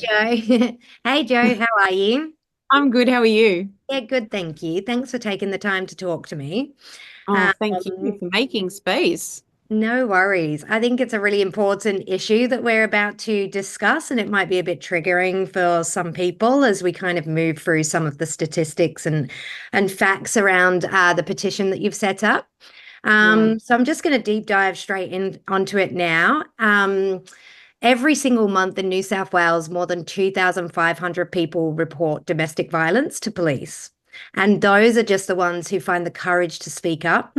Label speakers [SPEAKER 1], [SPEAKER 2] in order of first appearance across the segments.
[SPEAKER 1] Hey
[SPEAKER 2] you?
[SPEAKER 1] Joe. Hey Joe, how are you?
[SPEAKER 2] I'm good. How are you?
[SPEAKER 1] Yeah, good, thank you. Thanks for taking the time to talk to me.
[SPEAKER 2] Oh, thank you
[SPEAKER 1] Um,
[SPEAKER 2] for making space.
[SPEAKER 1] no worries. I think it's a really important issue that we're about to discuss, and it might be a bit triggering for some people as we kind of move through some of the statistics and facts around the petition that you've set up.
[SPEAKER 2] Yeah.
[SPEAKER 1] So I'm just going to deep dive straight in onto it now. Every single month in New South Wales, more than 2,500 people report domestic violence to police. And those are just the ones who find the courage to speak up.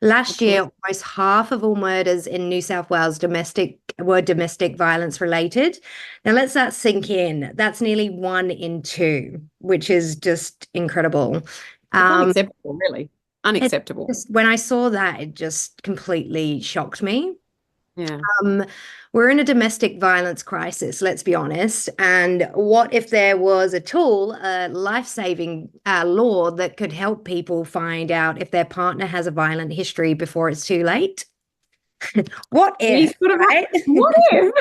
[SPEAKER 1] Last
[SPEAKER 2] Okay.
[SPEAKER 1] year, almost half of all murders in New South Wales were domestic violence related. Now let's that sink in. That's nearly 1 in 2, which is just incredible.
[SPEAKER 2] It's
[SPEAKER 1] Um,
[SPEAKER 2] unacceptable, really.
[SPEAKER 1] it
[SPEAKER 2] Unacceptable.
[SPEAKER 1] when I saw that, it just completely shocked me.
[SPEAKER 2] Yeah.
[SPEAKER 1] Um, we're in a domestic violence crisis, let's be honest. And what if there was a tool, a life-saving law that could help people find out if their partner has a violent history before it's too late? What
[SPEAKER 2] We
[SPEAKER 1] if,
[SPEAKER 2] sort of
[SPEAKER 1] right?
[SPEAKER 2] what if?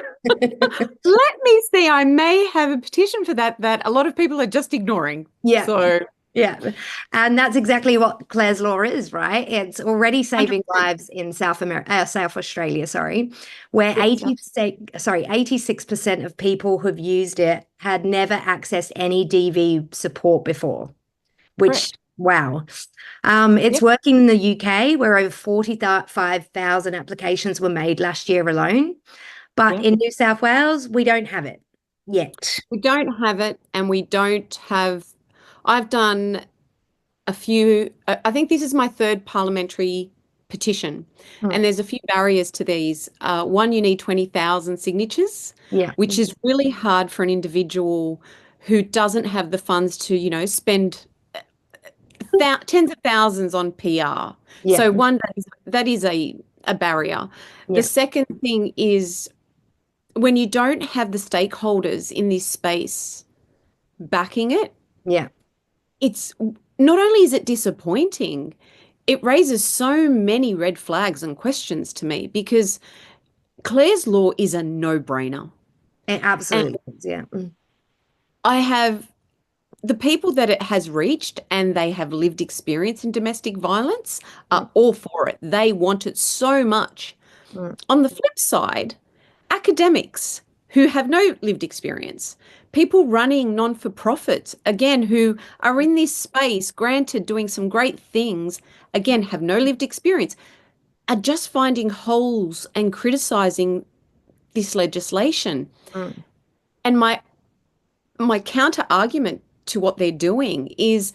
[SPEAKER 2] Let me see. I may have a petition for that a lot of people are just ignoring.
[SPEAKER 1] Yeah.
[SPEAKER 2] So
[SPEAKER 1] Yeah. And that's exactly what Clare's Law is, right? It's already saving
[SPEAKER 2] 100%.
[SPEAKER 1] lives in South Australia, sorry, where
[SPEAKER 2] Yes.
[SPEAKER 1] 86% of people who've used it had never accessed any DV support before, which,
[SPEAKER 2] Correct.
[SPEAKER 1] wow. It's
[SPEAKER 2] Yep.
[SPEAKER 1] working in the UK, where over 45,000 applications were made last year alone. But
[SPEAKER 2] Yeah.
[SPEAKER 1] in New South Wales, we don't have it yet.
[SPEAKER 2] We don't have it, and we don't have. I've done a few, I think this is my third parliamentary petition,
[SPEAKER 1] Mm.
[SPEAKER 2] and there's a few barriers to these. One, you need 20,000 signatures,
[SPEAKER 1] Yeah.
[SPEAKER 2] which is really hard for an individual who doesn't have the funds to, spend tens of thousands on PR.
[SPEAKER 1] Yeah.
[SPEAKER 2] So one, that is a barrier. The
[SPEAKER 1] Yeah.
[SPEAKER 2] second thing is when you don't have the stakeholders in this space backing it,
[SPEAKER 1] Yeah.
[SPEAKER 2] it's not only is it disappointing, it raises so many red flags and questions to me because Clare's Law is a no-brainer.
[SPEAKER 1] It
[SPEAKER 2] And
[SPEAKER 1] absolutely is. Yeah. Mm.
[SPEAKER 2] I have the people that it has reached and they have lived experience in domestic violence
[SPEAKER 1] Mm.
[SPEAKER 2] are all for it. They want it so much.
[SPEAKER 1] Mm.
[SPEAKER 2] On the flip side, academics who have no lived experience, people running non-for-profits, again, who are in this space, granted doing some great things, again, have no lived experience, are just finding holes and criticizing this legislation.
[SPEAKER 1] Mm.
[SPEAKER 2] And my counter argument to what they're doing is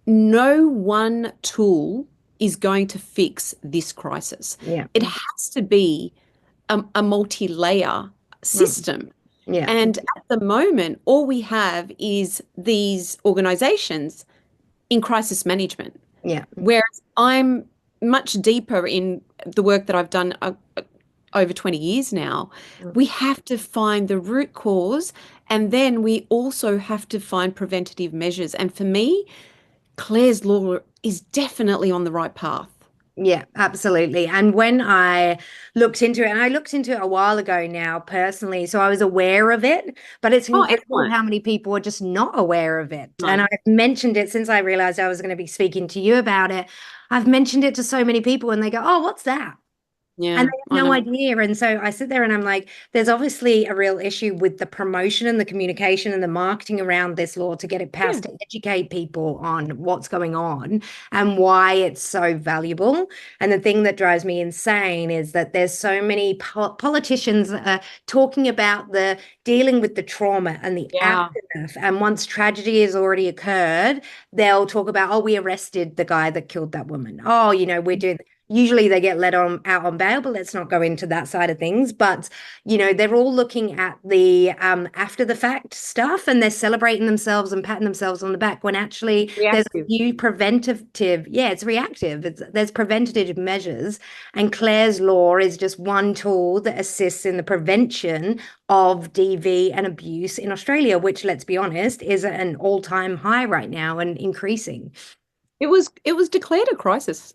[SPEAKER 2] no one tool is going to fix this crisis.
[SPEAKER 1] Yeah.
[SPEAKER 2] It has to be a multi-layer
[SPEAKER 1] Mm.
[SPEAKER 2] system.
[SPEAKER 1] Yeah.
[SPEAKER 2] And at the moment, all we have is these organizations in crisis management.
[SPEAKER 1] Yeah.
[SPEAKER 2] Whereas I'm much deeper in the work that I've done over 20 years now.
[SPEAKER 1] Mm.
[SPEAKER 2] We have to find the root cause, and then we also have to find preventative measures. And for me, Clare's Law is definitely on the right path.
[SPEAKER 1] Yeah, absolutely. And when I looked into it, and I looked into it a while ago now personally, so I was aware of it, but it's
[SPEAKER 2] Oh,
[SPEAKER 1] incredible
[SPEAKER 2] excellent.
[SPEAKER 1] how many people are just not aware of it. And
[SPEAKER 2] No.
[SPEAKER 1] I've mentioned it since I realized I was going to be speaking to you about it. I've mentioned it to so many people, and they go, "Oh, what's that?" And
[SPEAKER 2] Yeah,
[SPEAKER 1] they
[SPEAKER 2] I
[SPEAKER 1] have no
[SPEAKER 2] know.
[SPEAKER 1] idea. And so I sit there and I'm like, there's obviously a real issue with the promotion and the communication and the marketing around this law to get it
[SPEAKER 2] Yeah.
[SPEAKER 1] passed to educate people on what's going on and why it's so valuable. And the thing that drives me insane is that there's so many politicians talking about the dealing with the trauma and the
[SPEAKER 2] Yeah.
[SPEAKER 1] aftermath. And once tragedy has already occurred, they'll talk about, oh, we arrested the guy that killed that woman. Oh, we're doing usually they get let on out on bail, but let's not go into that side of things. But they're all looking at the after the fact stuff and they're celebrating themselves and patting themselves on the back when actually there's a
[SPEAKER 2] Reactive.
[SPEAKER 1] few preventative, yeah, it's reactive. There's preventative measures, and Clare's Law is just one tool that assists in the prevention of DV and abuse in Australia, which, let's be honest, is at an all-time high right now and increasing.
[SPEAKER 2] It was declared a crisis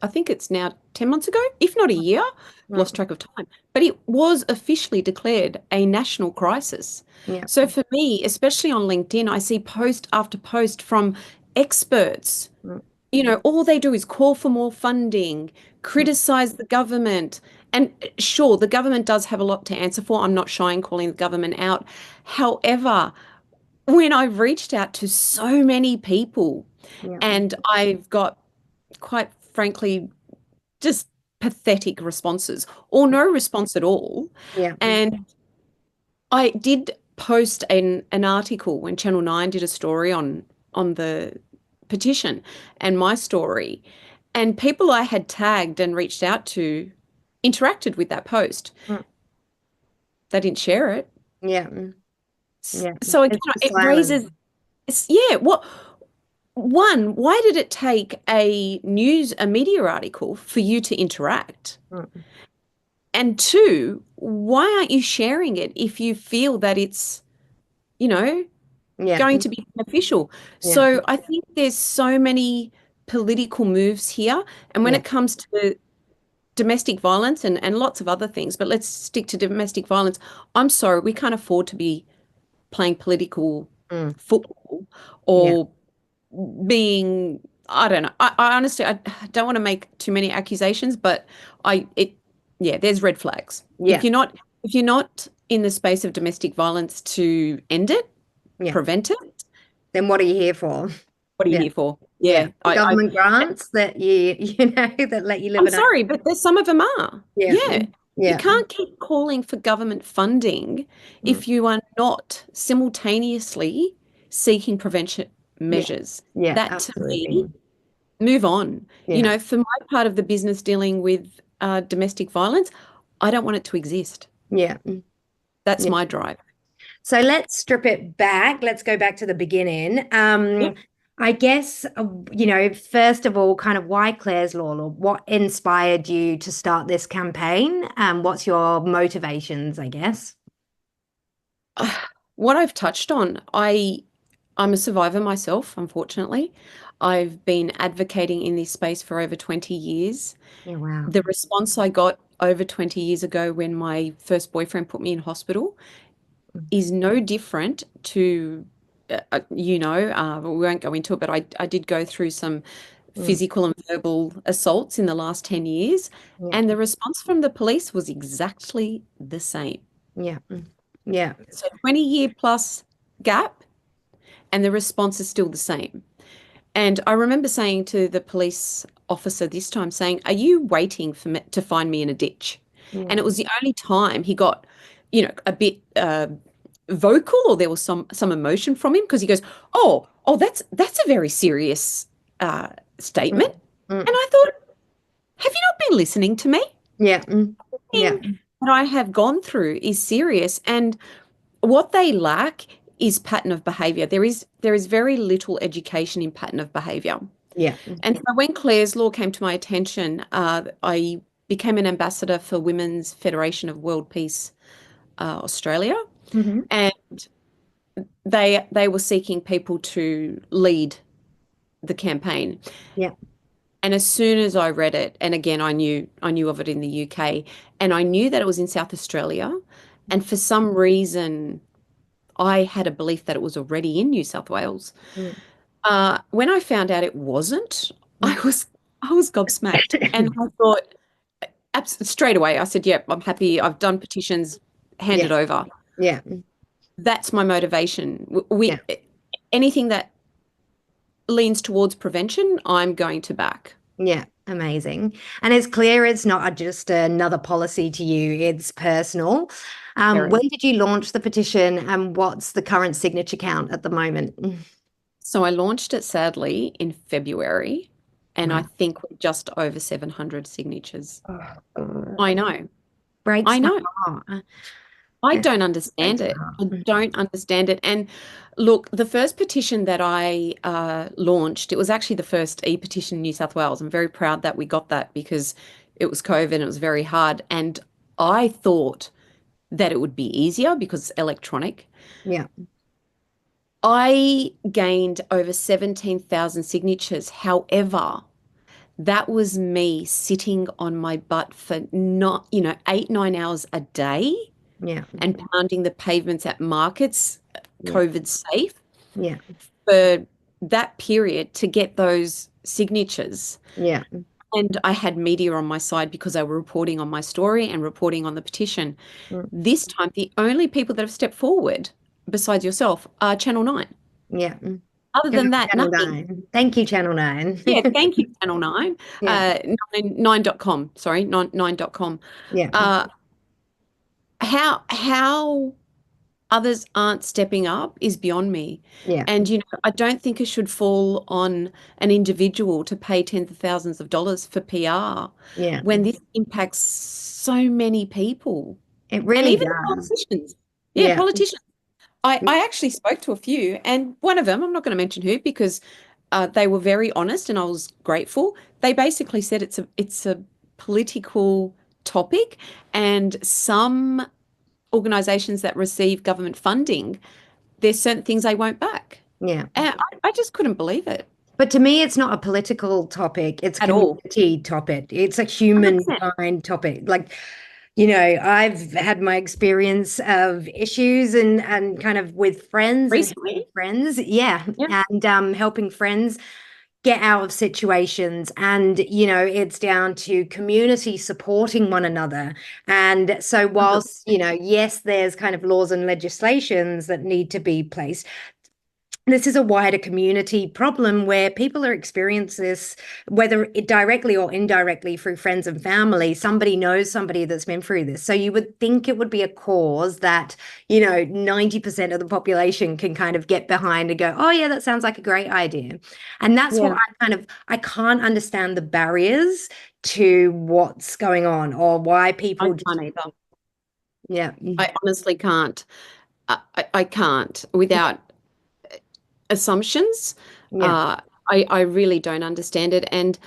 [SPEAKER 2] I think it's now 10 months ago, if not a year. I've
[SPEAKER 1] Right.
[SPEAKER 2] lost track of time. But it was officially declared a national crisis.
[SPEAKER 1] Yeah.
[SPEAKER 2] So for me, especially on LinkedIn, I see post after post from experts.
[SPEAKER 1] Mm,
[SPEAKER 2] All they do is call for more funding,
[SPEAKER 1] mm,
[SPEAKER 2] criticize the government. And sure, the government does have a lot to answer for. I'm not shy in calling the government out. However, when I've reached out to so many people
[SPEAKER 1] yeah.
[SPEAKER 2] and I've got, quite frankly, just pathetic responses or no response at all.
[SPEAKER 1] Yeah.
[SPEAKER 2] And I did post an article when Channel 9 did a story on the petition and my story. And people I had tagged and reached out to interacted with that post.
[SPEAKER 1] Mm,
[SPEAKER 2] They didn't share it.
[SPEAKER 1] yeah. Yeah.
[SPEAKER 2] So again,
[SPEAKER 1] It's the
[SPEAKER 2] it
[SPEAKER 1] silence.
[SPEAKER 2] raises, yeah, one, why did it take a media article for you to interact?
[SPEAKER 1] Mm,
[SPEAKER 2] And two, why aren't you sharing it if you feel that it's, you know,
[SPEAKER 1] yeah.
[SPEAKER 2] going to be beneficial?
[SPEAKER 1] Yeah.
[SPEAKER 2] So I think there's so many political moves here. And when
[SPEAKER 1] Yeah.
[SPEAKER 2] it comes to domestic violence and lots of other things, but let's stick to domestic violence. I'm sorry, we can't afford to be playing political
[SPEAKER 1] Mm,
[SPEAKER 2] football
[SPEAKER 1] yeah.
[SPEAKER 2] or being, I don't know. I honestly, I don't want to make too many accusations, but yeah, there's red flags.
[SPEAKER 1] Yeah.
[SPEAKER 2] If you're not in the space of domestic violence to end it,
[SPEAKER 1] Yeah.
[SPEAKER 2] prevent it,
[SPEAKER 1] Then what are you here for?
[SPEAKER 2] what are you
[SPEAKER 1] Yeah.
[SPEAKER 2] here for?
[SPEAKER 1] Yeah.
[SPEAKER 2] Yeah,
[SPEAKER 1] Government grants that that let you live
[SPEAKER 2] I'm
[SPEAKER 1] in a,
[SPEAKER 2] sorry, but there's some of them are.
[SPEAKER 1] yeah.
[SPEAKER 2] Yeah. You
[SPEAKER 1] Yeah.
[SPEAKER 2] can't keep calling for government funding
[SPEAKER 1] Mm,
[SPEAKER 2] if you are not simultaneously seeking prevention
[SPEAKER 1] yeah.
[SPEAKER 2] measures.
[SPEAKER 1] Yeah.
[SPEAKER 2] That to me,
[SPEAKER 1] Absolutely.
[SPEAKER 2] move on.
[SPEAKER 1] Yeah.
[SPEAKER 2] For my part of the business dealing with domestic violence, I don't want it to exist.
[SPEAKER 1] Yeah.
[SPEAKER 2] That's
[SPEAKER 1] Yeah.
[SPEAKER 2] my drive.
[SPEAKER 1] So let's strip it back. Let's go back to the beginning.
[SPEAKER 2] Yep.
[SPEAKER 1] I guess, first of all, kind of why Clare's Law, or what inspired you to start this campaign? What's your motivations, I guess?
[SPEAKER 2] What I've touched on, I'm a survivor myself, unfortunately. I've been advocating in this space for over 20 years.
[SPEAKER 1] Yeah, wow.
[SPEAKER 2] The response I got over 20 years ago when my first boyfriend put me in hospital is no different to, we won't go into it, but I did go through some
[SPEAKER 1] Mm,
[SPEAKER 2] physical and verbal assaults in the last 10 years,
[SPEAKER 1] yeah,
[SPEAKER 2] and the response from the police was exactly the same.
[SPEAKER 1] yeah, yeah,
[SPEAKER 2] So 20-year plus gap, and the response is still the same. And I remember saying to the police officer this time, saying, "Are you waiting for me to find me in a ditch?" And
[SPEAKER 1] yeah,
[SPEAKER 2] it was the only time he got, a bit vocal, or there was some emotion from him, because he goes, "Oh, that's a very serious
[SPEAKER 1] mm,
[SPEAKER 2] statement." And
[SPEAKER 1] mm,
[SPEAKER 2] I thought, have you not been listening to me?
[SPEAKER 1] yeah, yeah,
[SPEAKER 2] Thing that I have gone through is serious, and what they lack is pattern of behavior. There is very little education in pattern of behavior.
[SPEAKER 1] yeah.
[SPEAKER 2] And so when Clare's Law came to my attention, I became an ambassador for Women's Federation of World Peace Australia,
[SPEAKER 1] Hmm.
[SPEAKER 2] and they were seeking people to lead the campaign.
[SPEAKER 1] Yeah,
[SPEAKER 2] And as soon as I read it, and again I knew of it in the UK, and I knew that it was in South Australia, and for some reason I had a belief that it was already in New South Wales.
[SPEAKER 1] mm,
[SPEAKER 2] When I found out it wasn't, I
[SPEAKER 1] mm.
[SPEAKER 2] was I was gobsmacked, and I thought, straight away, I said, "Yep, I'm happy. I've done petitions, hand
[SPEAKER 1] Yeah,
[SPEAKER 2] it over."
[SPEAKER 1] yeah,
[SPEAKER 2] That's my motivation.
[SPEAKER 1] yeah,
[SPEAKER 2] Anything that leans towards prevention, I'm going to back.
[SPEAKER 1] yeah. Amazing. And it's clear it's not just another policy to you, it's personal. When
[SPEAKER 2] Very.
[SPEAKER 1] did you launch the petition, and what's the current signature count at the moment?
[SPEAKER 2] So I launched it sadly in February, and I
[SPEAKER 1] Wow.
[SPEAKER 2] think we're just over 700 signatures.
[SPEAKER 1] Oh, God.
[SPEAKER 2] I know.
[SPEAKER 1] Breaks
[SPEAKER 2] I
[SPEAKER 1] the
[SPEAKER 2] know.
[SPEAKER 1] heart.
[SPEAKER 2] I
[SPEAKER 1] It
[SPEAKER 2] don't understand
[SPEAKER 1] breaks the
[SPEAKER 2] it.
[SPEAKER 1] heart.
[SPEAKER 2] I don't understand it. And look, the first petition that I launched, it was actually the first e-petition in New South Wales. I'm very proud that we got that, because it was COVID and it was very hard. And I thought that it would be easier because it's electronic.
[SPEAKER 1] Yeah.
[SPEAKER 2] I gained over 17,000 signatures. However, that was me sitting on my butt for not, 8, 9 hours a day
[SPEAKER 1] Yeah.
[SPEAKER 2] and pounding the pavements at markets,
[SPEAKER 1] Yeah.
[SPEAKER 2] COVID safe,
[SPEAKER 1] Yeah.
[SPEAKER 2] for that period to get those signatures.
[SPEAKER 1] Yeah.
[SPEAKER 2] And I had media on my side because they were reporting on my story and reporting on the petition.
[SPEAKER 1] Mm.
[SPEAKER 2] This time, the only people that have stepped forward, besides yourself, are Channel 9.
[SPEAKER 1] Yeah.
[SPEAKER 2] Other
[SPEAKER 1] Good
[SPEAKER 2] than
[SPEAKER 1] on
[SPEAKER 2] that,
[SPEAKER 1] Channel
[SPEAKER 2] nothing.
[SPEAKER 1] 9. Thank you, Channel 9.
[SPEAKER 2] Yeah, thank you, Channel 9.
[SPEAKER 1] Yeah.
[SPEAKER 2] 9.com, sorry, 9.com.
[SPEAKER 1] Yeah.
[SPEAKER 2] Uh, how others aren't stepping up is beyond me.
[SPEAKER 1] Yeah.
[SPEAKER 2] And, I don't think it should fall on an individual to pay tens of thousands of dollars for PR
[SPEAKER 1] Yeah.
[SPEAKER 2] when this impacts so many people
[SPEAKER 1] It
[SPEAKER 2] and
[SPEAKER 1] really
[SPEAKER 2] even the
[SPEAKER 1] does.
[SPEAKER 2] politicians. Yeah,
[SPEAKER 1] Yeah.
[SPEAKER 2] politicians. I actually spoke to a few, and one of them, I'm not going to mention who because they were very honest and I was grateful. They basically said it's a political topic, and some organizations that receive government funding, there's certain things they won't back.
[SPEAKER 1] Yeah.
[SPEAKER 2] And I just couldn't believe it
[SPEAKER 1] But to me, it's not a political topic. It's a
[SPEAKER 2] at all.
[SPEAKER 1] community topic. It's a
[SPEAKER 2] 100%.
[SPEAKER 1] humankind topic. Like, I've had my experience of issues and kind of with friends and helping
[SPEAKER 2] Recently.
[SPEAKER 1] friends. Yeah.
[SPEAKER 2] Yeah.
[SPEAKER 1] And helping friends get out of situations. And, it's down to community supporting one another. And so whilst, yes, there's kind of laws and legislations that need to be placed, this is a wider community problem where people are experiencing this, whether it directly or indirectly through friends and family. Somebody knows somebody that's been through this. So you would think it would be a cause that, 90% of the population can kind of get behind and go, oh, yeah, that sounds like a great idea. And that's what
[SPEAKER 2] Yeah.
[SPEAKER 1] I can't understand the barriers to what's going on or why
[SPEAKER 2] I
[SPEAKER 1] people just,
[SPEAKER 2] can't either.
[SPEAKER 1] yeah,
[SPEAKER 2] I honestly can't. I can't without assumptions.
[SPEAKER 1] yeah,
[SPEAKER 2] Uh, I really don't understand it. And,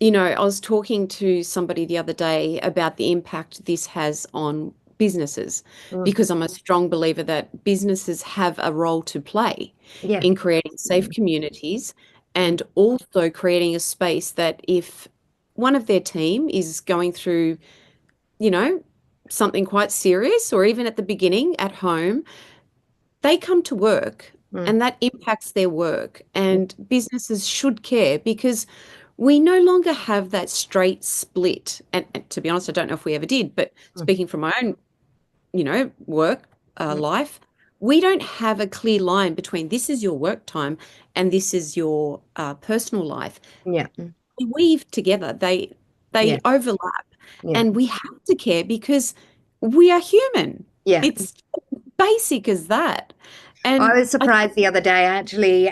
[SPEAKER 2] I was talking to somebody the other day about the impact this has on businesses
[SPEAKER 1] mm,
[SPEAKER 2] because I'm a strong believer that businesses have a role to play
[SPEAKER 1] yeah,
[SPEAKER 2] in creating safe communities and also creating a space that if one of their team is going through, you know, something quite serious or even at the beginning at home, they come to work
[SPEAKER 1] mm,
[SPEAKER 2] and that impacts their work. And businesses should care because we no longer have that straight split. And to be honest, I don't know if we ever did, but
[SPEAKER 1] mm,
[SPEAKER 2] speaking from my own, work
[SPEAKER 1] mm,
[SPEAKER 2] life, we don't have a clear line between this is your work time and this is your personal life.
[SPEAKER 1] yeah,
[SPEAKER 2] They weave together. They
[SPEAKER 1] yeah,
[SPEAKER 2] overlap,
[SPEAKER 1] yeah.
[SPEAKER 2] and we have to care because we are human.
[SPEAKER 1] Yeah.
[SPEAKER 2] It's basic as that. And
[SPEAKER 1] I was
[SPEAKER 2] I
[SPEAKER 1] surprised the other day. I actually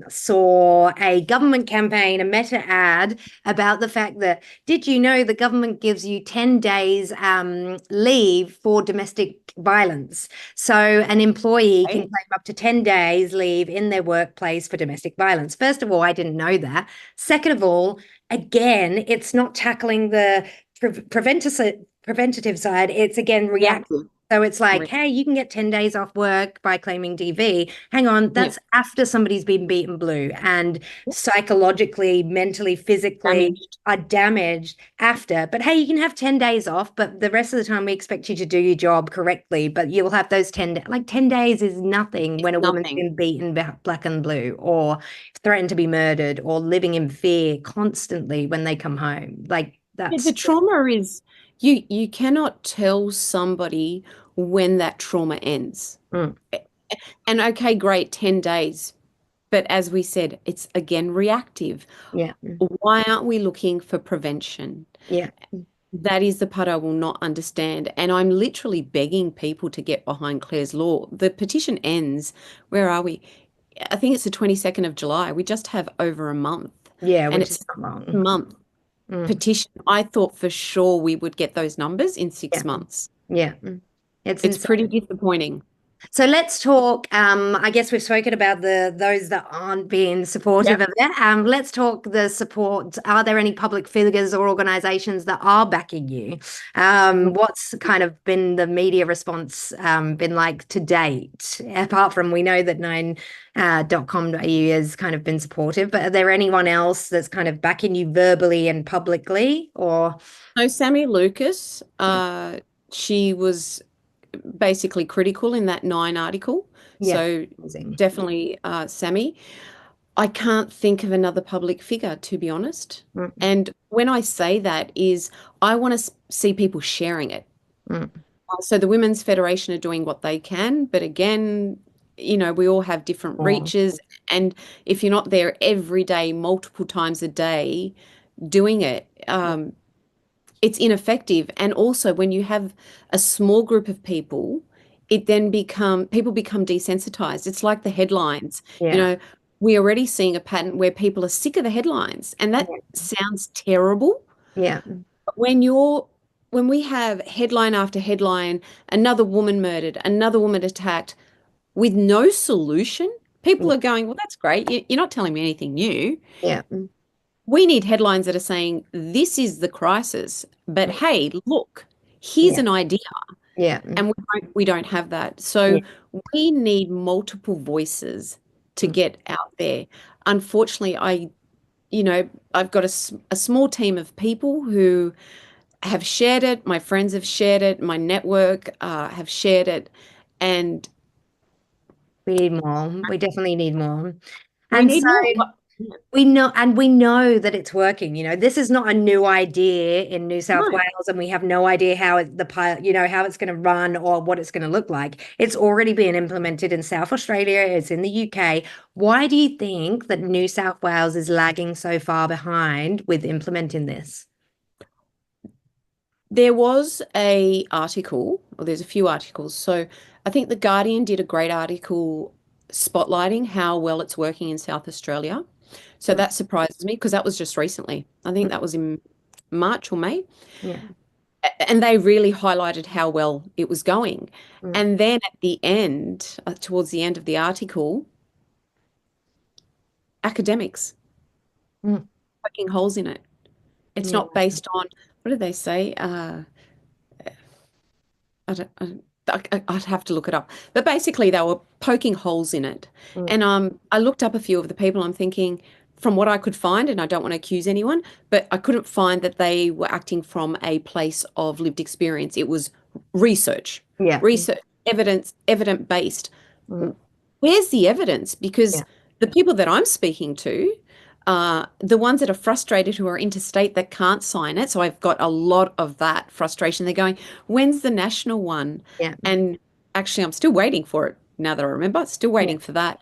[SPEAKER 1] saw a government campaign, a meta ad about the fact that did you know the government gives you 10 days leave for domestic violence? So an employee can
[SPEAKER 2] think
[SPEAKER 1] claim up to 10 days leave in their workplace for domestic violence. First of all, I didn't know that. Second of all, again, it's not tackling the preventative side. It's again reactive.
[SPEAKER 2] reactive.
[SPEAKER 1] So it's like,
[SPEAKER 2] Re-
[SPEAKER 1] hey, you can get 10 days off work by claiming DV. Hang on,
[SPEAKER 2] Yeah,
[SPEAKER 1] that's after somebody's been beaten blue and psychologically, mentally, physically
[SPEAKER 2] damaged.
[SPEAKER 1] are damaged after. But hey, you can have 10 days off, but the rest of the time we expect you to do your job correctly. But you'll have those 10, like 10 days is nothing when a woman's
[SPEAKER 2] Nothing.
[SPEAKER 1] been beaten black and blue or threatened to be murdered or living in fear constantly when they come home. Like
[SPEAKER 2] Yeah, the
[SPEAKER 1] that's,
[SPEAKER 2] trauma is you cannot tell somebody when that trauma ends.
[SPEAKER 1] mm,
[SPEAKER 2] And okay, great, 10 days. But as we said, it's again reactive.
[SPEAKER 1] yeah,
[SPEAKER 2] Why aren't we looking for prevention?
[SPEAKER 1] yeah,
[SPEAKER 2] That is the part I will not understand. And I'm literally begging people to get behind Clare's law. The petition ends, where are we? I think it's the 22nd of July. We just have over a month.
[SPEAKER 1] yeah,
[SPEAKER 2] And
[SPEAKER 1] which is
[SPEAKER 2] it's
[SPEAKER 1] not
[SPEAKER 2] a
[SPEAKER 1] long.
[SPEAKER 2] month
[SPEAKER 1] Mm,
[SPEAKER 2] petition. I thought for sure we would get those numbers in six
[SPEAKER 1] yeah,
[SPEAKER 2] months.
[SPEAKER 1] yeah. It's
[SPEAKER 2] It's pretty
[SPEAKER 1] insane.
[SPEAKER 2] disappointing.
[SPEAKER 1] So let's talk. I guess we've spoken about the those that aren't being supportive
[SPEAKER 2] Yep.
[SPEAKER 1] of it. Let's talk the support. Are there any public figures or organisations that are backing you? What's kind of been the media response been like to date? Apart from we know that 9.com.au has kind of been supportive, but are there anyone else that's kind of backing you verbally and publicly? Or
[SPEAKER 2] So Sammy Lucas, she was basically critical in that Nine article.
[SPEAKER 1] yeah,
[SPEAKER 2] So
[SPEAKER 1] amazing.
[SPEAKER 2] definitely Sammy. I can't think of another public figure, to be honest.
[SPEAKER 1] Mm,
[SPEAKER 2] And when I say that is I want to see people sharing it.
[SPEAKER 1] mm,
[SPEAKER 2] So the Women's Federation are doing what they can, but again, we all have different
[SPEAKER 1] yeah,
[SPEAKER 2] reaches. And if you're not there every day, multiple times a day doing it, it's ineffective. And also, when you have a small group of people, it then people become desensitized. It's like the headlines. You
[SPEAKER 1] yeah,
[SPEAKER 2] know, we're already seeing a pattern where people are sick of the headlines, and that
[SPEAKER 1] yeah,
[SPEAKER 2] sounds terrible.
[SPEAKER 1] yeah,
[SPEAKER 2] But when we have headline after headline, another woman murdered, another woman attacked, with no solution, people
[SPEAKER 1] yeah,
[SPEAKER 2] are going, well, that's great. You're not telling me anything new.
[SPEAKER 1] yeah,
[SPEAKER 2] We need headlines that are saying, this is the crisis, but hey, look, here's
[SPEAKER 1] yeah,
[SPEAKER 2] an idea.
[SPEAKER 1] yeah,
[SPEAKER 2] And we don't have that. So
[SPEAKER 1] yeah.
[SPEAKER 2] we need multiple voices to
[SPEAKER 1] Mm.
[SPEAKER 2] get out there. Unfortunately, I've got a small team of people who have shared it. My friends have shared it. My network have shared it. And
[SPEAKER 1] We need more. We definitely need more.
[SPEAKER 2] we
[SPEAKER 1] And
[SPEAKER 2] need
[SPEAKER 1] so
[SPEAKER 2] more.
[SPEAKER 1] we know that it's working. This is not a new idea in New South
[SPEAKER 2] No.
[SPEAKER 1] Wales, and we have no idea how the pilot, how it's going to run or what it's going to look like. It's already being implemented in South Australia, it's in the UK. Why do you think that New South Wales is lagging so far behind with implementing this?
[SPEAKER 2] There was a article, or there's a few articles. So I think The Guardian did a great article spotlighting how well it's working in South Australia. So
[SPEAKER 1] Mm,
[SPEAKER 2] that surprises me because that was just recently. I think
[SPEAKER 1] mm,
[SPEAKER 2] that was in March or May.
[SPEAKER 1] yeah.
[SPEAKER 2] And they really highlighted how well it was going.
[SPEAKER 1] Mm,
[SPEAKER 2] And then at the end, towards the end of the article, academics
[SPEAKER 1] mm,
[SPEAKER 2] poking holes in it. It's
[SPEAKER 1] yeah.
[SPEAKER 2] not based on, what did they say? I don't, I'd have to look it up. But basically, they were poking holes in it.
[SPEAKER 1] Mm,
[SPEAKER 2] And I looked up a few of the people. I'm thinking, from what I could find, and I don't want to accuse anyone, but I couldn't find that they were acting from a place of lived experience. It was research,
[SPEAKER 1] yeah.
[SPEAKER 2] research, evidence based.
[SPEAKER 1] Mm,
[SPEAKER 2] Where's the evidence?
[SPEAKER 1] yeah.
[SPEAKER 2] Because the people that I'm speaking to, the ones that are frustrated who are interstate that can't sign it. So I've got a lot of that frustration. They're going, when's the national one?
[SPEAKER 1] Yeah.
[SPEAKER 2] And actually, I'm still waiting for it now that I remember, still
[SPEAKER 1] Yeah.
[SPEAKER 2] waiting for that.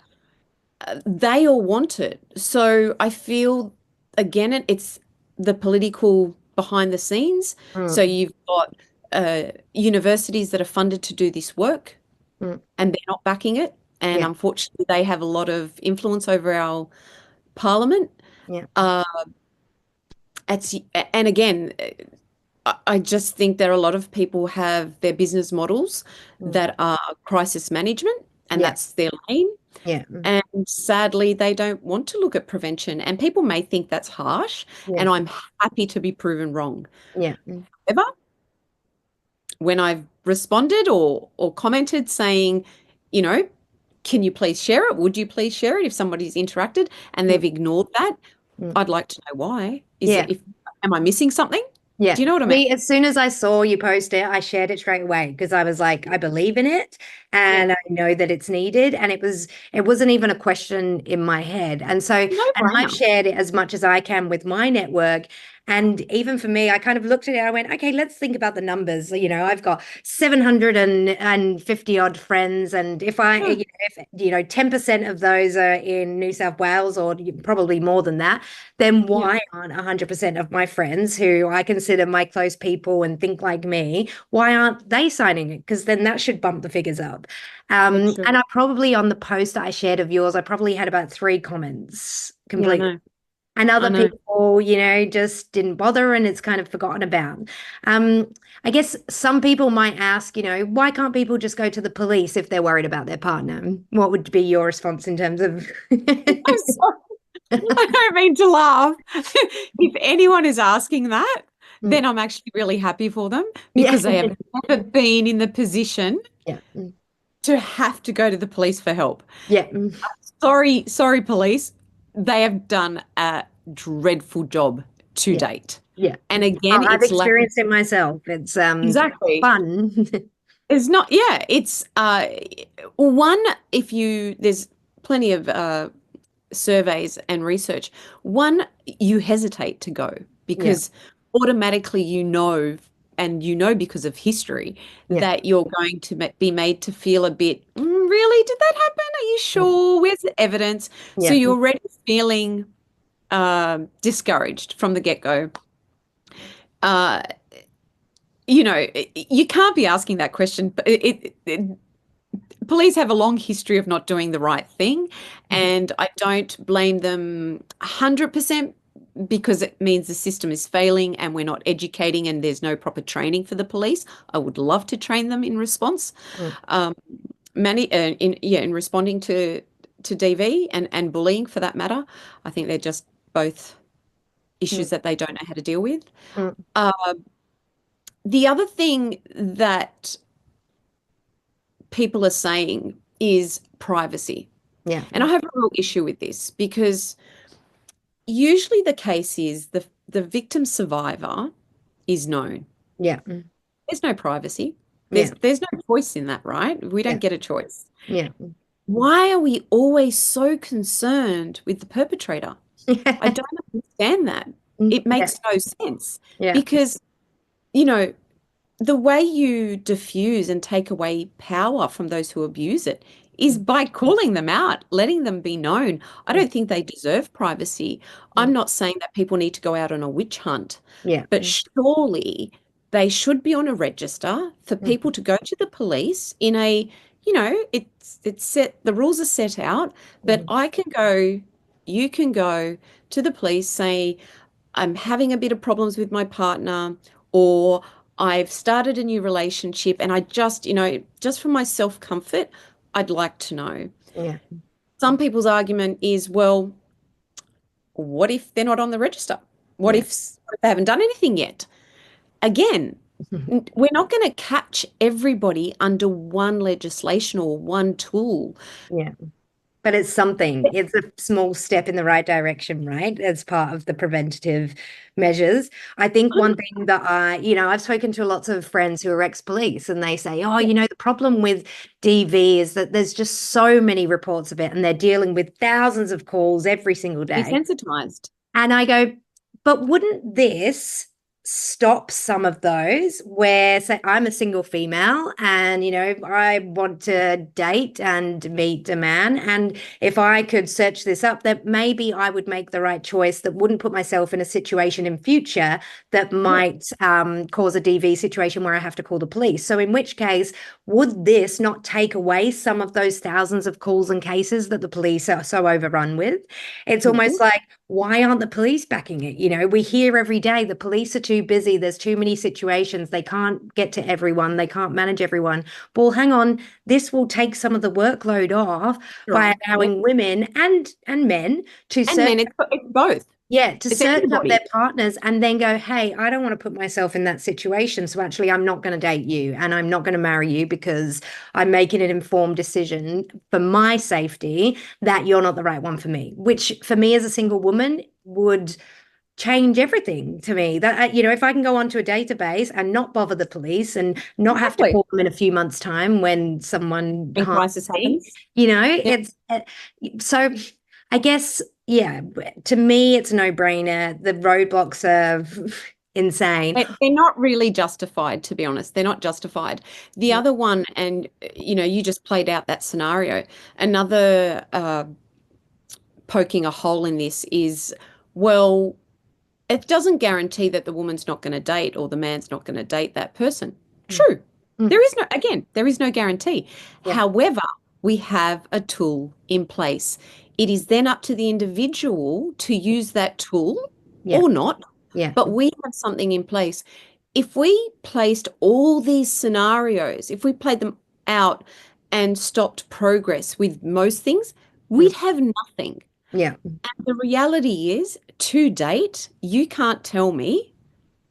[SPEAKER 2] They all want it. So I feel, again, it's the political behind the scenes. So
[SPEAKER 1] Mm,
[SPEAKER 2] you've got universities that are funded to do this work
[SPEAKER 1] mm,
[SPEAKER 2] and they're not backing it. And
[SPEAKER 1] yeah.
[SPEAKER 2] unfortunately, they have a lot of influence over our parliament.
[SPEAKER 1] Yeah.
[SPEAKER 2] Uh, it's, and again, I just think that a lot of people have their business models
[SPEAKER 1] Mm,
[SPEAKER 2] that are crisis management, and
[SPEAKER 1] yeah.
[SPEAKER 2] that's their lane.
[SPEAKER 1] Yeah.
[SPEAKER 2] And sadly, they don't want to look at prevention. And people may think that's harsh,
[SPEAKER 1] Yeah.
[SPEAKER 2] and I'm happy to be proven wrong.
[SPEAKER 1] Yeah.
[SPEAKER 2] However, when I've responded or commented saying, you know, can you please share it? Would you please share it if somebody's interacted and
[SPEAKER 1] Mm,
[SPEAKER 2] they've ignored that?
[SPEAKER 1] mm.
[SPEAKER 2] I'd like to know why.
[SPEAKER 1] Yeah.
[SPEAKER 2] Am I missing something?
[SPEAKER 1] Yeah.
[SPEAKER 2] Do you know what I mean?
[SPEAKER 1] Me, as soon as I saw you post it, I shared it straight away because I was like, I believe in it
[SPEAKER 2] Yeah.
[SPEAKER 1] and I know that it's needed. And it wasn't even a question in my head.
[SPEAKER 2] No
[SPEAKER 1] And I've
[SPEAKER 2] brainer.
[SPEAKER 1] shared it as much as I can with my network. And even for me, I kind of looked at it, I went, okay, let's think about the numbers. I've got 750 odd friends. And if I,
[SPEAKER 2] Yeah.
[SPEAKER 1] if 10% of those are in New South Wales, or probably more than that, then
[SPEAKER 2] Yeah.
[SPEAKER 1] why aren't 100% of my friends who I consider my close people and think like me, why aren't they signing it? Because then that should bump the figures up.
[SPEAKER 2] Yeah, true.
[SPEAKER 1] And I probably, on the post that I shared of yours, I probably had about three comments
[SPEAKER 2] Yeah, I
[SPEAKER 1] completely.
[SPEAKER 2] know.
[SPEAKER 1] and
[SPEAKER 2] I
[SPEAKER 1] other
[SPEAKER 2] know.
[SPEAKER 1] people, you know, just didn't bother and it's kind of forgotten about. Um, I guess some people might ask, you know, why can't people just go to the police if they're worried about their partner? What would be your response in terms of
[SPEAKER 2] I'm sorry. I don't mean to laugh. If anyone is asking that,
[SPEAKER 1] Mm,
[SPEAKER 2] then I'm actually really happy for them
[SPEAKER 1] yeah,
[SPEAKER 2] because they have never been in the position
[SPEAKER 1] yeah,
[SPEAKER 2] to have to go to the police for help.
[SPEAKER 1] yeah,
[SPEAKER 2] Sorry, sorry, police. They have done a dreadful job to
[SPEAKER 1] yeah,
[SPEAKER 2] date.
[SPEAKER 1] yeah.
[SPEAKER 2] And again,
[SPEAKER 1] I've
[SPEAKER 2] it's lack of
[SPEAKER 1] experienced it myself. It's
[SPEAKER 2] exactly.
[SPEAKER 1] fun.
[SPEAKER 2] It's not, yeah, it's one, if you there's plenty of surveys and research. One, you hesitate to go
[SPEAKER 1] Yeah,
[SPEAKER 2] because automatically and you know because of history,
[SPEAKER 1] yeah,
[SPEAKER 2] that you're going to be made to feel a bit, really? Did that happen? Are you sure? Where's the evidence? So
[SPEAKER 1] yeah,
[SPEAKER 2] you're already feeling discouraged from the get-go. Uh, you can't be asking that question. But police have a long history of not doing the right thing, and I don't blame them 100% because it means the system is failing and we're not educating and there's no proper training for the police. I would love to train them in response,
[SPEAKER 1] mm,
[SPEAKER 2] um, in responding to DV and bullying for that matter. I think they're just both
[SPEAKER 1] mm,
[SPEAKER 2] issues that they don't know how to deal with.
[SPEAKER 1] mm,
[SPEAKER 2] Uh, the other thing that people are saying is privacy.
[SPEAKER 1] yeah,
[SPEAKER 2] And I have a real issue with this because usually the case is the victim survivor is known.
[SPEAKER 1] yeah,
[SPEAKER 2] There's no privacy. There's
[SPEAKER 1] yeah,
[SPEAKER 2] there's no choice in that, right? We don't
[SPEAKER 1] yeah,
[SPEAKER 2] get a choice.
[SPEAKER 1] yeah.
[SPEAKER 2] Why are we always so concerned with the perpetrator? I don't understand that. It
[SPEAKER 1] Yeah,
[SPEAKER 2] makes no sense
[SPEAKER 1] yeah,
[SPEAKER 2] because, you know, the way you diffuse and take away power from those who abuse it is by calling them out, letting them be known. I don't think they deserve privacy. I'm not saying that people need to go out on a witch hunt,
[SPEAKER 1] yeah,
[SPEAKER 2] but surely they should be on a register for people to go to the police in a, it's set, the rules are set out, but you can go to the police, say, I'm having a bit of problems with my partner, or I've started a new relationship and I just, just for my self comfort, I'd like to know.
[SPEAKER 1] yeah.
[SPEAKER 2] Some people's argument is, well, what if they're not on the register? What
[SPEAKER 1] Yeah.
[SPEAKER 2] if they haven't done anything yet? Again, we're not going to catch everybody under one legislation or one tool.
[SPEAKER 1] Yeah. But it's something. It's a small step in the right direction, right? As part of the preventative measures. I think one thing that I've spoken to lots of friends who are ex-police and they say, oh, the problem with DV is that there's just so many reports of it and they're dealing with thousands of calls every single day.
[SPEAKER 2] Desensitized.
[SPEAKER 1] And I go, but wouldn't this stop some of those where, say, I'm a single female and, I want to date and meet a man. And if I could search this up, that maybe I would make the right choice that wouldn't put myself in a situation in future that
[SPEAKER 2] Yeah.
[SPEAKER 1] might cause a DV situation where I have to call the police. So in which case, would this not take away some of those thousands of calls and cases that the police are so overrun with? It's almost
[SPEAKER 2] Mhm.
[SPEAKER 1] like, why aren't the police backing it? We hear every day the police are too busy. There's too many situations. They can't get to everyone. They can't manage everyone. Well, hang on. This will take some of the workload off by
[SPEAKER 2] Sure. Yeah.
[SPEAKER 1] allowing women and men to
[SPEAKER 2] And
[SPEAKER 1] search
[SPEAKER 2] men, it's both.
[SPEAKER 1] yeah, to
[SPEAKER 2] It's
[SPEAKER 1] search up their
[SPEAKER 2] everybody.
[SPEAKER 1] partners and then go, hey, I don't want to put myself in that situation. So actually, I'm not going to date you and I'm not going to marry you because I'm making an informed decision for my safety that you're not the right one for me, which for me as a single woman would change everything to me. That, if I can go onto a database and not bother the police and not have to
[SPEAKER 2] Exactly.
[SPEAKER 1] call them in a few months' time when someone
[SPEAKER 2] When
[SPEAKER 1] harms
[SPEAKER 2] crisis
[SPEAKER 1] me,
[SPEAKER 2] happens. Yeah.
[SPEAKER 1] it's so I guess, yeah, to me, it's a no-brainer. The roadblocks are insane.
[SPEAKER 2] They're not really justified, to be honest. They're not justified. The other one, and you just played out that scenario. Another poking a hole in this is, well, it doesn't guarantee that the woman's not going to date or the man's not going to date that person.
[SPEAKER 1] Mm,
[SPEAKER 2] True.
[SPEAKER 1] mm,
[SPEAKER 2] There is no guarantee.
[SPEAKER 1] yeah,
[SPEAKER 2] However, we have a tool in place it is then up to the individual to use that tool
[SPEAKER 1] Yeah.
[SPEAKER 2] or not,
[SPEAKER 1] Yeah.
[SPEAKER 2] but we have something in place. If we placed all these scenarios, if we played them out and stopped progress with most things,
[SPEAKER 1] Mm.
[SPEAKER 2] we'd have nothing.
[SPEAKER 1] Yeah.
[SPEAKER 2] The reality is, to date, you can't tell me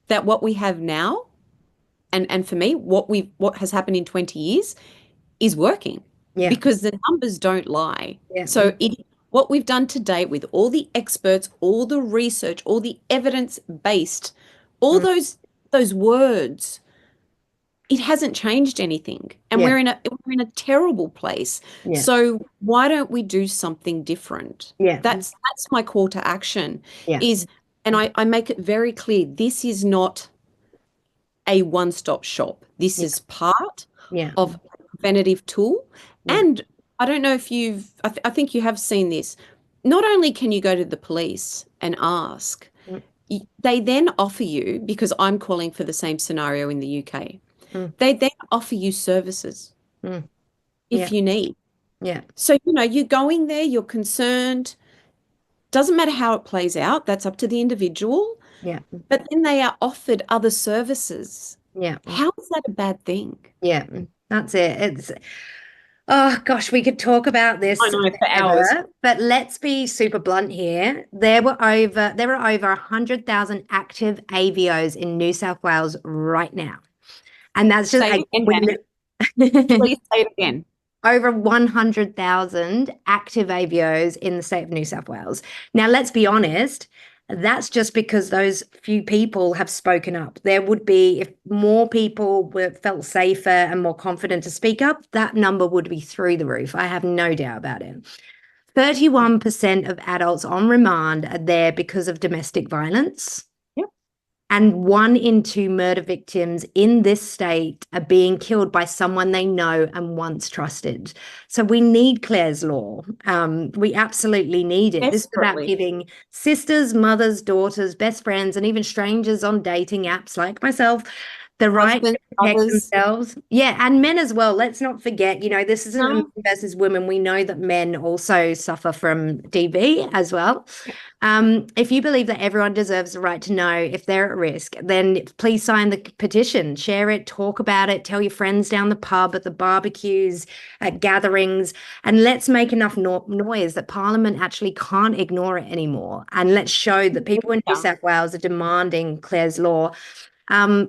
[SPEAKER 2] that what we have now, and for me, what has happened in 20 years is working
[SPEAKER 1] Yeah.
[SPEAKER 2] because the numbers don't lie.
[SPEAKER 1] Yeah.
[SPEAKER 2] So what we've done to date with all the experts, all the research, all the evidence based, all
[SPEAKER 1] Mm.
[SPEAKER 2] those words, it hasn't changed anything. And
[SPEAKER 1] Yeah.
[SPEAKER 2] we're in a terrible place.
[SPEAKER 1] Yeah.
[SPEAKER 2] So why don't we do something different?
[SPEAKER 1] Yeah.
[SPEAKER 2] That's my call to action
[SPEAKER 1] Yeah.
[SPEAKER 2] is, and I make it very clear, this is not a one-stop shop. This
[SPEAKER 1] Yeah.
[SPEAKER 2] is part
[SPEAKER 1] Yeah.
[SPEAKER 2] of a preventative tool.
[SPEAKER 1] Yeah.
[SPEAKER 2] And I don't know if I think you have seen this. Not only can you go to the police and ask,
[SPEAKER 1] Mm.
[SPEAKER 2] they then offer you, because I'm calling for the same scenario in the UK,
[SPEAKER 1] Mm.
[SPEAKER 2] they then offer you services
[SPEAKER 1] Mm. Yeah.
[SPEAKER 2] if you need.
[SPEAKER 1] Yeah.
[SPEAKER 2] So, you're going there, you're concerned. Doesn't matter how it plays out, that's up to the individual.
[SPEAKER 1] Yeah.
[SPEAKER 2] But then they are offered other services.
[SPEAKER 1] Yeah.
[SPEAKER 2] How is that a bad thing?
[SPEAKER 1] Yeah. That's it. Oh gosh, we could talk about
[SPEAKER 2] I
[SPEAKER 1] this
[SPEAKER 2] know, for hours.
[SPEAKER 1] forever, but let's be super blunt here. There are over 100,000 active AVOs in New South Wales right now. And that's just
[SPEAKER 2] Say it again, Danny.
[SPEAKER 1] we
[SPEAKER 2] Please say it again.
[SPEAKER 1] over 100,000 active AVOs in the state of New South Wales. Now, let's be honest, that's just because those few people have spoken up. There would be, if more people felt safer and more confident to speak up, that number would be through the roof. I have no doubt about it. 31% of adults on remand are there because of domestic violence. And 1 in 2 murder victims in this state are being killed by someone they know and once trusted. So we need Clare's Law. We absolutely need it. This is about
[SPEAKER 2] Desperately.
[SPEAKER 1] giving sisters, mothers, daughters, best friends, and even strangers on dating apps like myself the right to
[SPEAKER 2] Husbands,
[SPEAKER 1] protect
[SPEAKER 2] others.
[SPEAKER 1] themselves. Yeah, and men as well. Let's not forget, this isn't a men
[SPEAKER 2] No.
[SPEAKER 1] versus women. We know that men also suffer from DV as well. If you believe that everyone deserves the right to know if they're at risk, then please sign the petition, share it, talk about it, tell your friends down the pub, at the barbecues, at gatherings, and let's make enough noise that Parliament actually can't ignore it anymore. And let's show that people in New
[SPEAKER 2] Yeah.
[SPEAKER 1] South Wales are demanding Clare's Law.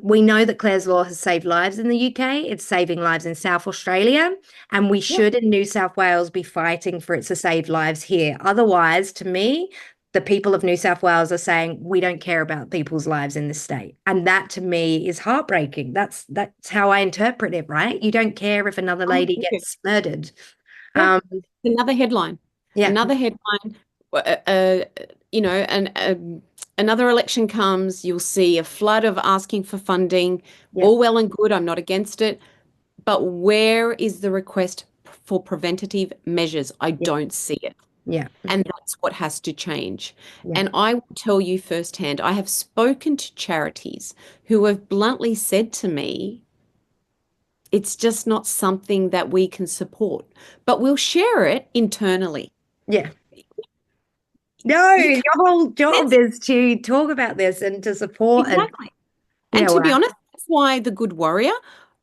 [SPEAKER 1] We know that Clare's Law has saved lives in the UK. It's saving lives in South Australia. And we
[SPEAKER 2] Yeah.
[SPEAKER 1] should in New South Wales be fighting for it to save lives here. Otherwise, to me, the people of New South Wales are saying, we don't care about people's lives in this state. And that to me is heartbreaking. That's how I interpret it, right? You don't care if another lady gets murdered.
[SPEAKER 2] Yeah.
[SPEAKER 1] Um,
[SPEAKER 2] Another headline.
[SPEAKER 1] yeah,
[SPEAKER 2] Another headline. And another election comes, you'll see a flood of asking for funding.
[SPEAKER 1] yeah,
[SPEAKER 2] All well and good. I'm not against it. But where is the request for preventative measures? I
[SPEAKER 1] yeah,
[SPEAKER 2] don't see it.
[SPEAKER 1] yeah,
[SPEAKER 2] And that's what has to change.
[SPEAKER 1] yeah,
[SPEAKER 2] And I will tell you firsthand, I have spoken to charities who have bluntly said to me, it's just not something that we can support, but we'll share it internally.
[SPEAKER 1] yeah. No,
[SPEAKER 2] You
[SPEAKER 1] your whole job
[SPEAKER 2] can't,
[SPEAKER 1] is to talk about this and to support and
[SPEAKER 2] exactly. And
[SPEAKER 1] yeah,
[SPEAKER 2] to be
[SPEAKER 1] wow.
[SPEAKER 2] honest, that's why the good warrior,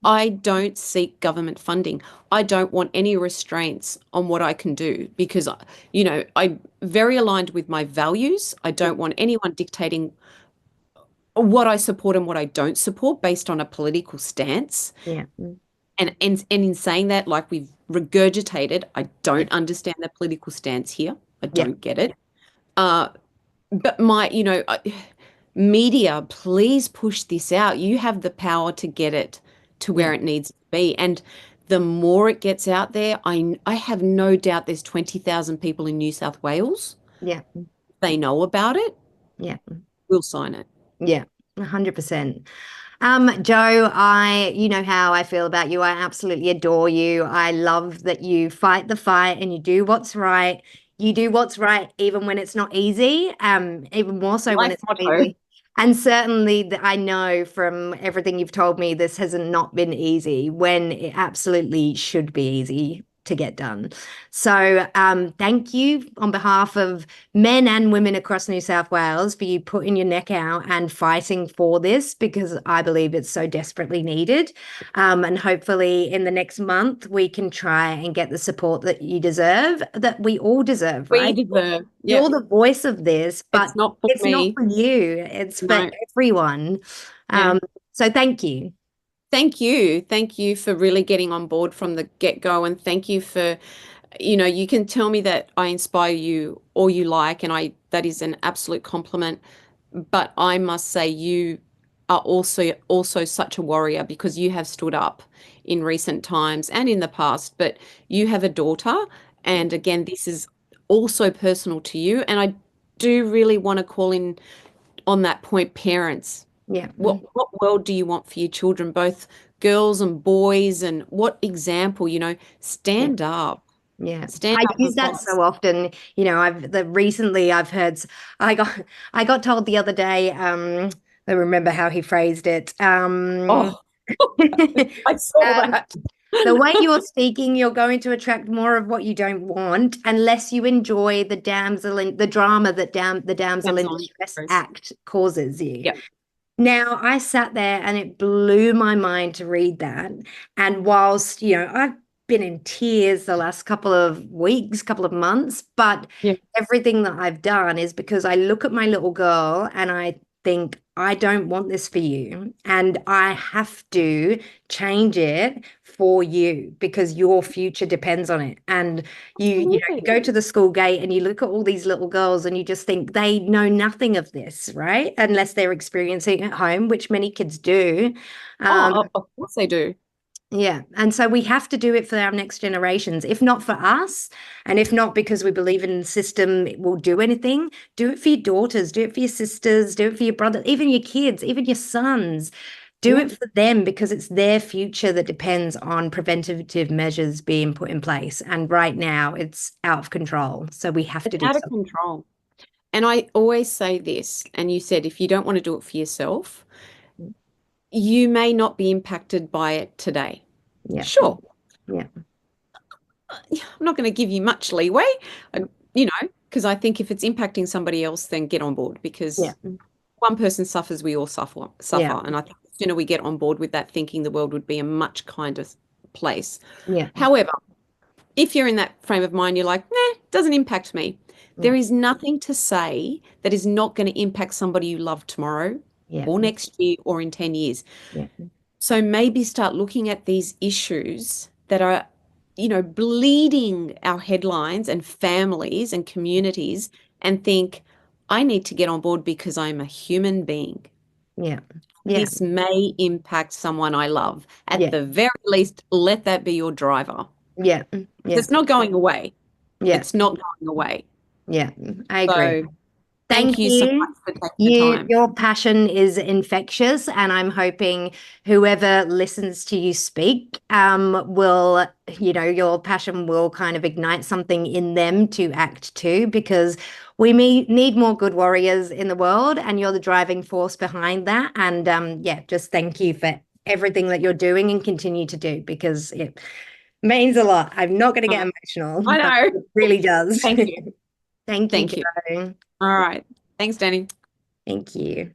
[SPEAKER 2] I don't seek government funding. I don't want any restraints on what I can do because, I'm very aligned with my values. I don't want anyone dictating what I support and what I don't support based on a political stance.
[SPEAKER 1] Yeah.
[SPEAKER 2] And in saying that, like we've regurgitated, I don't understand the political stance here. I
[SPEAKER 1] Yeah.
[SPEAKER 2] don't get it. Uh, but media, please push this out. You have the power to get it to
[SPEAKER 1] Yeah.
[SPEAKER 2] where it needs to be. And the more it gets out there, I have no doubt there's 20,000 people in New South Wales.
[SPEAKER 1] Yeah.
[SPEAKER 2] They know about it.
[SPEAKER 1] Yeah.
[SPEAKER 2] We'll sign it.
[SPEAKER 1] Yeah. 100%. Joe, you know how I feel about you. I absolutely adore you. I love that you fight the fight and you do what's right. You do what's right even when it's not easy, even more so when
[SPEAKER 2] Life
[SPEAKER 1] it's not
[SPEAKER 2] motto.
[SPEAKER 1] easy. And certainly I know from everything you've told me, this has not been easy when it absolutely should be easy. to get done. So thank you on behalf of men and women across New South Wales for you putting your neck out and fighting for this, because I believe it's so desperately needed. And hopefully in the next month, we can try and get the support that you deserve, that we all deserve,
[SPEAKER 2] We
[SPEAKER 1] right?
[SPEAKER 2] deserve. Yeah.
[SPEAKER 1] You're the voice of this, but
[SPEAKER 2] It's not for
[SPEAKER 1] it's not
[SPEAKER 2] me.
[SPEAKER 1] for you, it's for
[SPEAKER 2] No.
[SPEAKER 1] everyone.
[SPEAKER 2] Yeah.
[SPEAKER 1] So thank you.
[SPEAKER 2] Thank you. Thank you for really getting on board from the get-go. And thank you for, you can tell me that I inspire you all you like, and that is an absolute compliment. But I must say you are also such a warrior, because you have stood up in recent times and in the past. But you have a daughter, and again, this is also personal to you. And I do really want to call in on that point, parents.
[SPEAKER 1] Yeah.
[SPEAKER 2] What world do you want for your children, both girls and boys, and what example,
[SPEAKER 1] Yeah.
[SPEAKER 2] stand up.
[SPEAKER 1] Yeah.
[SPEAKER 2] Stand
[SPEAKER 1] I
[SPEAKER 2] up
[SPEAKER 1] use
[SPEAKER 2] and
[SPEAKER 1] that
[SPEAKER 2] fight.
[SPEAKER 1] so often. Recently I've heard I got I got told the other day, I remember how he phrased it.
[SPEAKER 2] Oh, I saw
[SPEAKER 1] Um,
[SPEAKER 2] that.
[SPEAKER 1] the way you're speaking, you're going to attract more of what you don't want, unless you enjoy the drama that the damsel in
[SPEAKER 2] Damsel in
[SPEAKER 1] distress
[SPEAKER 2] distress.
[SPEAKER 1] act causes you.
[SPEAKER 2] Yep.
[SPEAKER 1] Now, I sat there and it blew my mind to read that. And whilst, I've been in tears the last couple of weeks, couple of months, but
[SPEAKER 2] Yeah.
[SPEAKER 1] everything that I've done is because I look at my little girl and I think, I don't want this for you. And I have to change it for you because your future depends on it. And you
[SPEAKER 2] Absolutely.
[SPEAKER 1] go to the school gate and you look at all these little girls and you just think they know nothing of this, right? Unless they're experiencing it at home, which many kids do. Um,
[SPEAKER 2] Of course they do.
[SPEAKER 1] yeah. And so we have to do it for our next generations, if not for us, and if not because we believe in the system it will do anything, do it for your daughters, do it for your sisters, do it for your brother, even your kids, even your sons. Do
[SPEAKER 2] Yeah.
[SPEAKER 1] it for them because it's their future that depends on preventative measures being put in place. And right now it's out of control. So we have
[SPEAKER 2] It's
[SPEAKER 1] to do
[SPEAKER 2] out of
[SPEAKER 1] something.
[SPEAKER 2] control. And I always say this, and you said if you don't want to do it for yourself, you may not be impacted by it today.
[SPEAKER 1] Yeah.
[SPEAKER 2] Sure,
[SPEAKER 1] Yeah.
[SPEAKER 2] I'm not going to give you much leeway, uh, because I think if it's impacting somebody else, then get on board,
[SPEAKER 1] Yeah.
[SPEAKER 2] because one person suffers, we all suffer,
[SPEAKER 1] Yeah.
[SPEAKER 2] suffer. And I think the sooner we get on board with that thinking, the world would be a much kinder place.
[SPEAKER 1] Yeah.
[SPEAKER 2] However, if you're in that frame of mind, you're like, nah, doesn't impact me.
[SPEAKER 1] Yeah.
[SPEAKER 2] There is nothing to say that is not going to impact somebody you love tomorrow
[SPEAKER 1] Yeah.
[SPEAKER 2] or next year or in 10 years.
[SPEAKER 1] Yeah.
[SPEAKER 2] So maybe start looking at these issues that are, bleeding our headlines and families and communities, and think, I need to get on board because I'm a human being.
[SPEAKER 1] Yeah. Yeah.
[SPEAKER 2] This may impact someone I love. At
[SPEAKER 1] Yeah.
[SPEAKER 2] the very least, let that be your driver.
[SPEAKER 1] Yeah. Yeah.
[SPEAKER 2] It's not going away.
[SPEAKER 1] Yeah.
[SPEAKER 2] It's not going away.
[SPEAKER 1] Yeah. I agree.
[SPEAKER 2] So
[SPEAKER 1] Thank
[SPEAKER 2] thank you so
[SPEAKER 1] you.
[SPEAKER 2] much for taking the time.
[SPEAKER 1] Your passion is infectious, and I'm hoping whoever listens to you speak, will, your passion will kind of ignite something in them to act too, because we need more good warriors in the world, and you're the driving force behind that. And yeah, just thank you for everything that you're doing and continue to do, because it means a lot. I'm not going to get
[SPEAKER 2] Oh,
[SPEAKER 1] emotional,
[SPEAKER 2] I
[SPEAKER 1] but
[SPEAKER 2] know.
[SPEAKER 1] it really does.
[SPEAKER 2] Thank you.
[SPEAKER 1] Thank you,
[SPEAKER 2] Thank you.
[SPEAKER 1] Joe.
[SPEAKER 2] All right. Thanks, Danny.
[SPEAKER 1] Thank you.